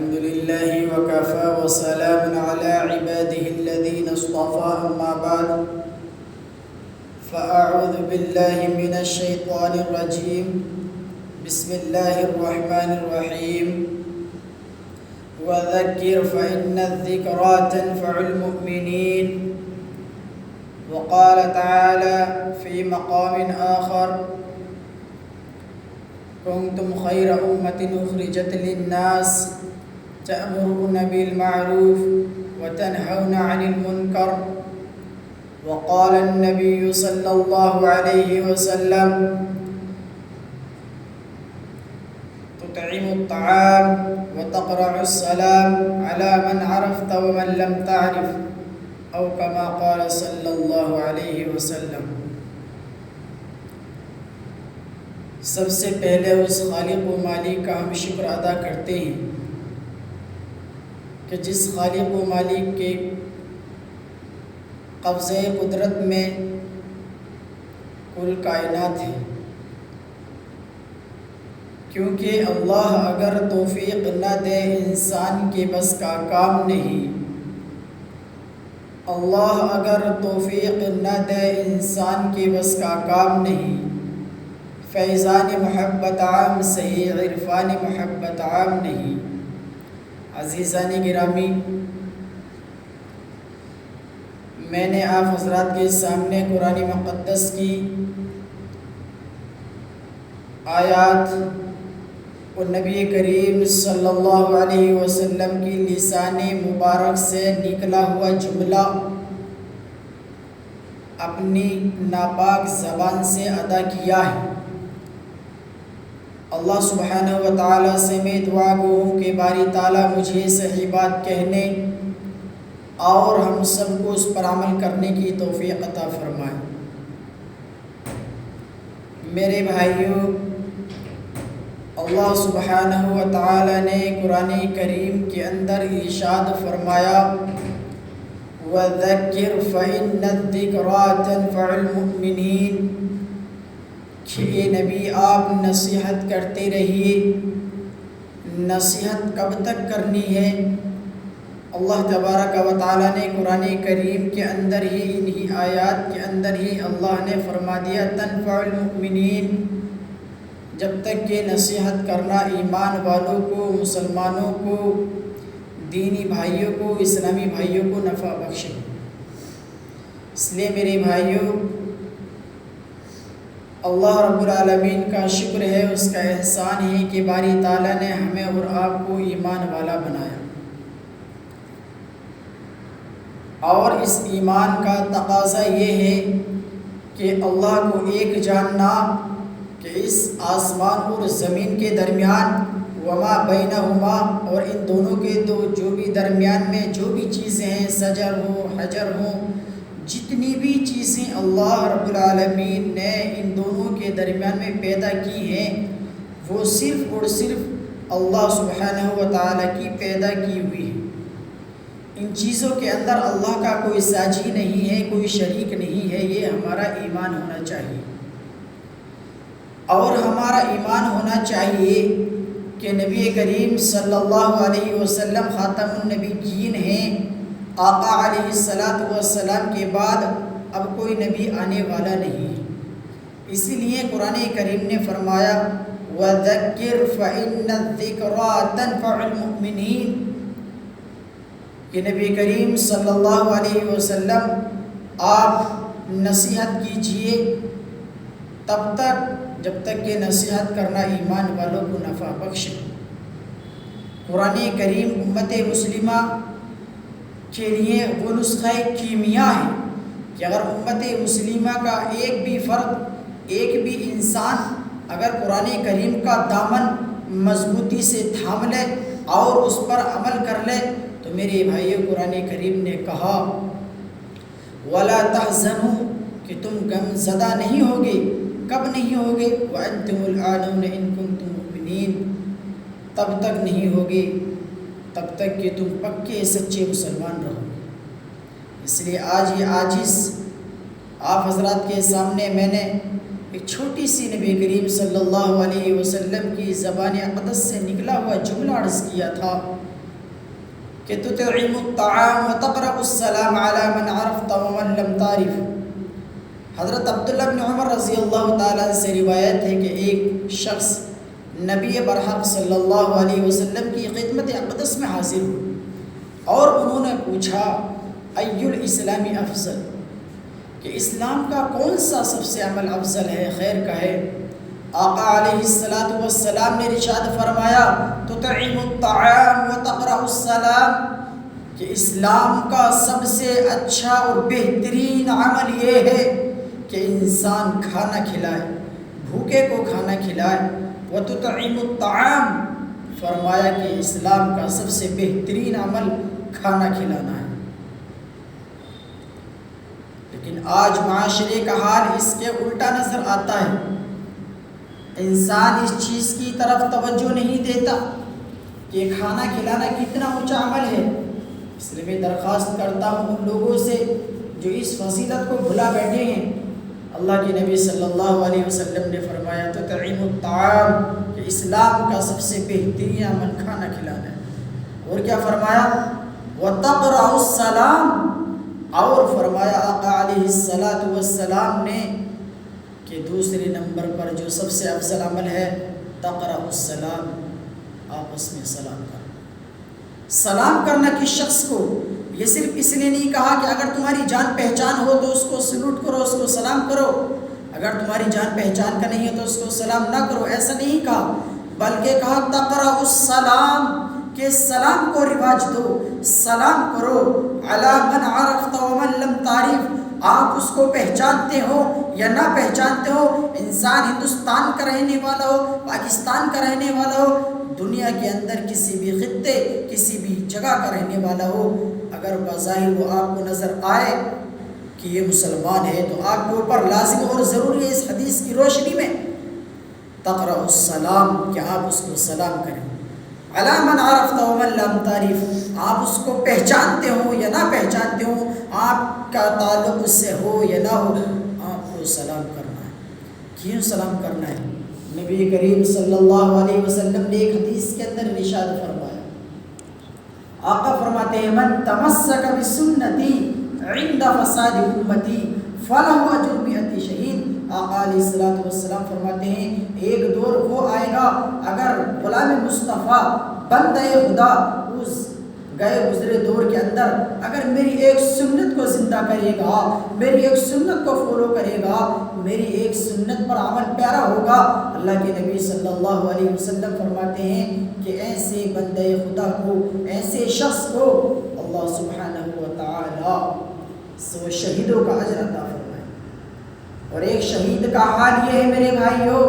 الحمد لله وكفى وسلام على عباده الذين اصطفى أما بعد فأعوذ بالله من الشيطان الرجيم بسم الله الرحمن الرحيم وذكر فإن الذكرى تنفع المؤمنين. وقال تعالى في مقام آخر كنتم خير أمة أخرجت للناس تأمرون بالمعروف وتنهون عن المنكر. وقال النبي صلى الله عليه وسلم تطعم الطعام وتقرع السلام على من عرفت ومن لم تعرف أو كما قال صلی اللہ علیہ وسلم. سب سے پہلے اس خالق و مالک کا ہم شکر ادا کرتے ہیں کہ جس خالق و مالک کے قبضۂ قدرت میں کل کائنات ہے، کیونکہ اللہ اگر توفیق نہ دے انسان کے بس کا کام نہیں. اللہ اگر توفیق نہ دے انسان کے بس کا کام نہیں. فیضان محبت عام صحیح، عرفان محبت عام نہیں. عزیزان گرامی، میں نے آپ حضرات کے سامنے قرآن مقدس کی آیات اور نبی کریم صلی اللہ علیہ وسلم کی لسان مبارک سے نکلا ہوا جملہ اپنی ناپاک زبان سے ادا کیا ہے. اللہ سبحانہ و تعالیٰ سے میں دعا گو ہوں کہ باری تعالیٰ مجھے صحیح بات کہنے اور ہم سب کو اس پر عمل کرنے کی توفیق عطا فرمائے. میرے بھائیوں، اللہ سبحانہ و تعالیٰ نے قرآن کریم کے اندر ارشاد فرمایا وَذَكِّرْ فَإِنَّ الذِّكْرَى تَنفَعُ الْمُؤْمِنِينَ کہ اے نبی آپ نصیحت کرتے رہیے. نصیحت کب تک کرنی ہے؟ اللہ تبارک و تعالیٰ نے قرآن کریم کے اندر ہی انہی آیات کے اندر ہی اللہ نے فرما دیا تنفع المؤمنین، جب تک کہ نصیحت کرنا ایمان والوں کو، مسلمانوں کو، دینی بھائیوں کو، اسلامی بھائیوں کو نفع بخشے. اس لیے میرے بھائیوں، اللہ رب العالمین کا شکر ہے، اس کا احسان ہے کہ باری تعالیٰ نے ہمیں اور آپ کو ایمان والا بنایا. اور اس ایمان کا تقاضا یہ ہے کہ اللہ کو ایک جاننا کہ اس آسمان اور زمین کے درمیان وما بینہما، اور ان دونوں کے جو بھی درمیان میں جو بھی چیزیں ہیں، شجر ہو، حجر ہو، جتنی بھی چیزیں اللہ رب العالمین نے ان دونوں کے درمیان میں پیدا کی ہیں، وہ صرف اور صرف اللہ سبحانہ و تعالیٰ کی پیدا کی ہوئی ہے. ان چیزوں کے اندر اللہ کا کوئی ساجی نہیں ہے، کوئی شریک نہیں ہے. یہ ہمارا ایمان ہونا چاہیے. اور ہمارا ایمان ہونا چاہیے کہ نبی کریم صلی اللہ علیہ وسلم خاتم النبیین ہیں. آقا علیہ السلام کے بعد اب کوئی نبی آنے والا نہیں ہے. اسی لیے قرآن کریم نے فرمایا وَذَكِّرْ فَإِنَّ الذِّكْرَى تَنفَعُ الْمُؤْمِنِينَ کہ نبی کریم صلی اللہ علیہ وسلم آپ نصیحت کیجئے تب تک جب تک کہ نصیحت کرنا ایمان والوں کو نفع بخشے. قرآن کریم امت مسلمہ کے لیے وہ نسخہ کیمیا ہے کہ اگر امت مسلمہ کا ایک بھی فرد، ایک بھی انسان اگر قرآن کریم کا دامن مضبوطی سے تھام لے اور اس پر عمل کر لے تو میرے بھائیو، قرآن کریم نے کہا وَلَا تَحْزَنُوا کہ تم غم زدہ نہیں ہوگے. کب نہیں ہوگے؟ وَأَنْتُمُ الْأَعْلَوْنَ إِن كُنتُم مُؤْمِنِينَ تب تک نہیں ہوگے تب تک کہ تم پکے سچے مسلمان رہو. اس لیے آج یہ عاجز آپ حضرات کے سامنے میں نے ایک چھوٹی سی نبی کریم صلی اللہ علیہ وسلم کی زبان اقدس سے نکلا ہوا جملہ عرض کیا تھا کہ تطعم الطعام وتقرأ السلام علی من عرفت ومن لم تعرف۔ حضرت عبداللہ بن عمر رضی اللہ تعالیٰ عنہ سے روایت ہے کہ ایک شخص نبی برحق صلی اللہ علیہ وسلم کی خدمت اقدس میں حاضر ہوئے اور انہوں نے پوچھا ای الاسلام افضل، کہ اسلام کا کون سا سب سے عمل افضل ہے، خیر کا ہے؟ آقا علیہ السلام نے ارشاد فرمایا تطعم الطعام وتقرأ السلام، کہ اسلام کا سب سے اچھا اور بہترین عمل یہ ہے کہ انسان کھانا کھلائے، بھوکے کو کھانا کھلائے۔ وتطعم الطعام، فرمایا کہ اسلام کا سب سے بہترین عمل کھانا کھلانا ہے۔ لیکن آج معاشرے کا حال اس کے الٹا نظر آتا ہے، انسان اس چیز کی طرف توجہ نہیں دیتا کہ کھانا کھلانا کتنا اونچا عمل ہے۔ اس لیے میں درخواست کرتا ہوں ان لوگوں سے جو اس فضیلت کو بھلا بیٹھے ہیں۔ اللہ کے نبی صلی اللہ علیہ وسلم نے فرمایا تطعم الطعام، کہ اسلام کا سب سے بہترین عمل کھانا کھلانا ہے۔ اور کیا فرمایا؟ وتقرأ السلام، اور فرمایا آقا علیہ السلام نے کہ دوسرے نمبر پر جو سب سے افضل عمل ہے تقرأ السلام، آپس میں سلام کرنا۔ سلام کرنا کس شخص کو؟ یہ صرف اس لیے نہیں کہا کہ اگر تمہاری جان پہچان ہو تو اس کو سلوٹ کرو، اس کو سلام کرو، اگر تمہاری جان پہچان کا نہیں ہے تو اس کو سلام نہ کرو، ایسا نہیں کہا، بلکہ کہا تقرأ السلام، کہ سلام کو رواج دو، سلام کرو علی من عرفت ومن لم تعرف، آپ اس کو پہچانتے ہو یا نہ پہچانتے ہو، انسان ہندوستان کا رہنے والا ہو، پاکستان کا رہنے والا ہو، دنیا کے اندر کسی بھی خطے کسی بھی جگہ کا رہنے والا ہو، اگر بظاہر وہ آپ کو نظر آئے کہ یہ مسلمان ہے تو آپ کے اوپر لازم اور ضروری ہے اس حدیث کی روشنی میں تقرأ السلام، کہ آپ اس کو سلام کریں۔ علی من عرفت ومن لم تعرف، آپ اس کو پہچانتے ہو یا نہ پہچانتے ہو، آپ کا تعلق اس سے ہو یا نہ ہو، آپ کو سلام کرنا ہے۔ کیوں سلام کرنا ہے؟ نبی کریم صلی اللہ علیہ وسلم نے ایک حدیث کے اندر ارشاد فرمایا، آقا فرماتے ہیں من تمسک بسنتی عند فساد امتی فلہ اجر مئۃ شہید۔ آقا علیہ السلام فرماتے ہیں ایک دور وہ آئے گا اگر غلام مصطفیٰ بندہ خدا اس گئے گزرے دور کے اندر اگر میری ایک سنت کو زندہ کرے گا، میری ایک سنت کو فالو کرے گا، میری ایک سنت پر عمل پیارا ہوگا، اللہ کے نبی صلی اللہ علیہ وسلم فرماتے ہیں کہ ایسے بندہ خدا کو، ایسے شخص کو اللہ سبحانہ و تعالی سو شہیدوں کا اجر عطا فرمائے۔ اور ایک شہید کا حال یہ ہے میرے بھائیوں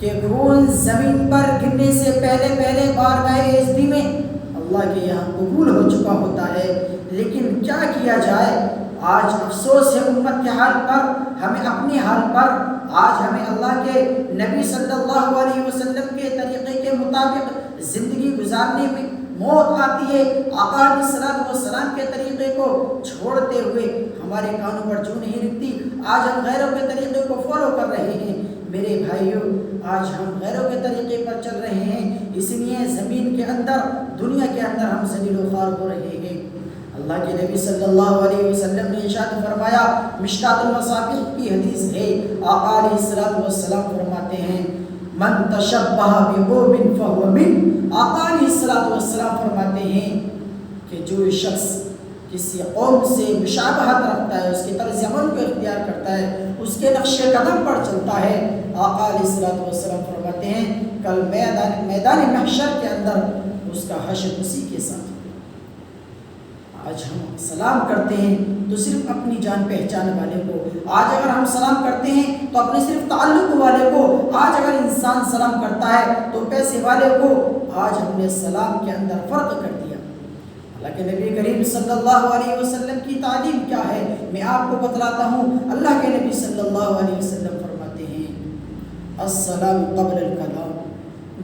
کہ خون زمین پر گرنے سے پہلے بارگاہ اعزدی میں اللہ کے یہاں قبول ہو چکا ہوتا ہے، لیکن کیا کیا جائے؟ آج افسوس ہے امت کے حال پر، ہمیں اپنی حال پر، آج ہمیں اللہ کے نبی صلی اللہ علیہ وسلم کے طریقے کے مطابق زندگی گزارنے میں موت آتی ہے، آقا علیہ السلام کے طریقے کو چھوڑتے ہوئے ہمارے کانوں پر جو نہیں رکھتی، آج ہم غیروں کے طریقے کو فالو کر رہے ہیں۔ میرے بھائیوں آج ہم غیروں کے طریقے پر چل رہے ہیں، اس لیے زمین کے اندر، دنیا کے اندر ہم ذلیل و خوار ہو رہے ہیں۔ اللہ کے نبی صلی اللہ علیہ وسلم نے ارشاد فرمایا، مشکوٰۃ المصابیح کی حدیث ہے، آقا علیہ السلام فرماتے ہیں من تشبہ بقوم فہو من، آقا علیہ السلام فرماتے ہیں کہ جو شخص کسی قوم سے مشابہت رکھتا ہے، اس کے طرز عمل کو اختیار کرتا ہے، اس کے نقش قدم پر چلتا ہے، آقا علیہ السلام فرماتے ہیں کل میدان محشر کے اندر اس کا حشر اسی کے ساتھ۔ آج ہم سلام کرتے ہیں تو صرف اپنی جان پہچان والے کو، آج اگر ہم سلام کرتے ہیں تو اپنے صرف تعلق والے کو، آج اگر انسان سلام کرتا ہے تو پیسے والے کو، آج ہم نے سلام کے اندر فرق کر دیا۔ اللہ کے نبی کریم صلی اللہ علیہ وسلم کی تعلیم کیا ہے میں آپ کو بتلاتا ہوں۔ اللہ کے نبی صلی اللہ علیہ وسلم فرماتے ہیں السلام قبل الکلام،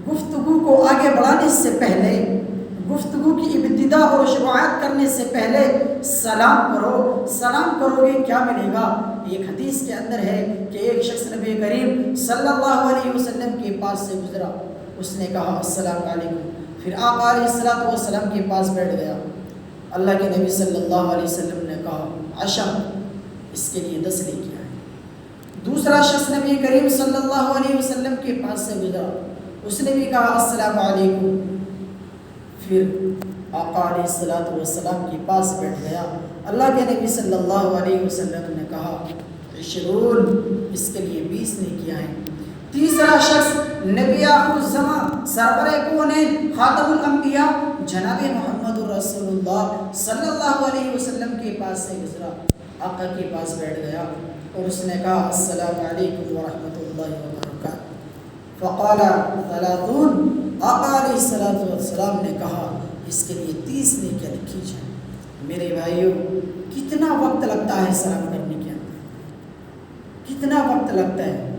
گفتگو کو آگے بڑھانے سے پہلے، گفتگو کی ابتدا اور شروعات کرنے سے پہلے سلام کرو۔ سلام کرو گے کیا ملے گا؟ ایک حدیث کے اندر ہے کہ ایک شخص نبی کریم صلی اللہ علیہ وسلم کے پاس سے گزرا، اس نے کہا السلام علیکم، پھر آقا علیہ السلام کے پاس بیٹھ گیا، اللہ کے نبی صلی اللہ علیہ وسلم نے کہا عشر، اس کے لیے 10 نیکیاں ہیں۔ دوسرا شخص نبی کریم صلی اللہ علیہ وسلم کے پاس سے گزرا، اس نے بھی کہا السلام علیکم، پھر آقا علیہ الصلوۃ والسلام کے پاس بیٹھ گیا۔ اللہ کے نبی صلی اللہ علیہ وسلم نے کہا 20، اس کے لیے 20 نیکیاں ہیں۔ تیسرا شخص نبی آخر الزمان سرور کونین خاتم الانبیاء جناب محمد رسول اللہ صلی اللہ علیہ وسلم کے پاس سے گزرا، آقا کے پاس بیٹھ گیا اور اس نے کہا السلام علیکم ورحمۃ اللہ وبرکاتہ، فقال 30، آقا علیہ السلام نے کہا اس کے لیے 30 نیکیاں لکھی جائیں۔ میرے بھائیوں، کتنا وقت لگتا ہے سلام کرنے کے اندر؟ کتنا وقت لگتا ہے؟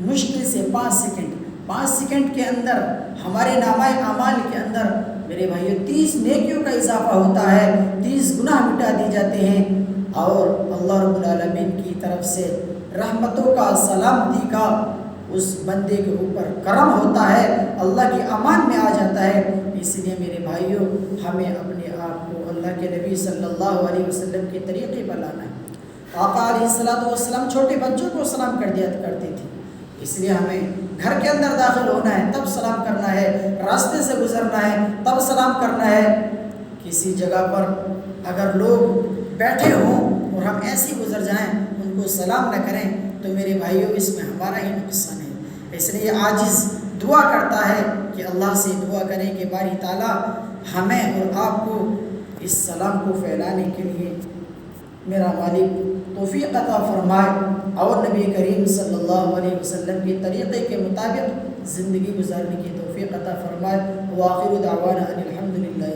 مشکل سے 5 سیکنڈ۔ 5 سیکنڈ کے اندر ہمارے نامہ اعمال کے اندر میرے بھائیوں 30 نیکیوں کا اضافہ ہوتا ہے، 30 گناہ مٹا دی جاتے ہیں، اور اللہ رب العالمین کی طرف سے رحمتوں کا، سلامتی کا اس بندے کے اوپر کرم ہوتا ہے، اللہ کی امان میں آ جاتا ہے۔ اس لیے میرے بھائیوں، ہمیں اپنے آپ کو اللہ کے نبی صلی اللہ علیہ وسلم کے طریقے پر لانا ہے۔ آقا علیہ السلام چھوٹے بچوں کو سلام کر دیا کرتے تھے، اس لیے ہمیں گھر کے اندر داخل ہونا ہے تب سلام کرنا ہے، راستے سے گزرنا ہے تب سلام کرنا ہے۔ کسی جگہ پر اگر لوگ بیٹھے ہوں اور ہم ایسے ہی گزر جائیں، ان کو سلام نہ کریں، تو میرے بھائیوں اس میں ہمارا ہی نقصان ہے۔ اس لیے عاجز دعا کرتا ہے کہ اللہ سے دعا کریں کہ باری تعالیٰ ہمیں اور آپ کو اس سلام کو پھیلانے کے لیے میرا مالک توفیق عطا فرمائے، اور نبی کریم صلی اللہ علیہ وسلم کے طریقے کے مطابق زندگی گزارنے کی توفیق عطا فرمائے۔ وآخر دعوانا ان الحمد للہ۔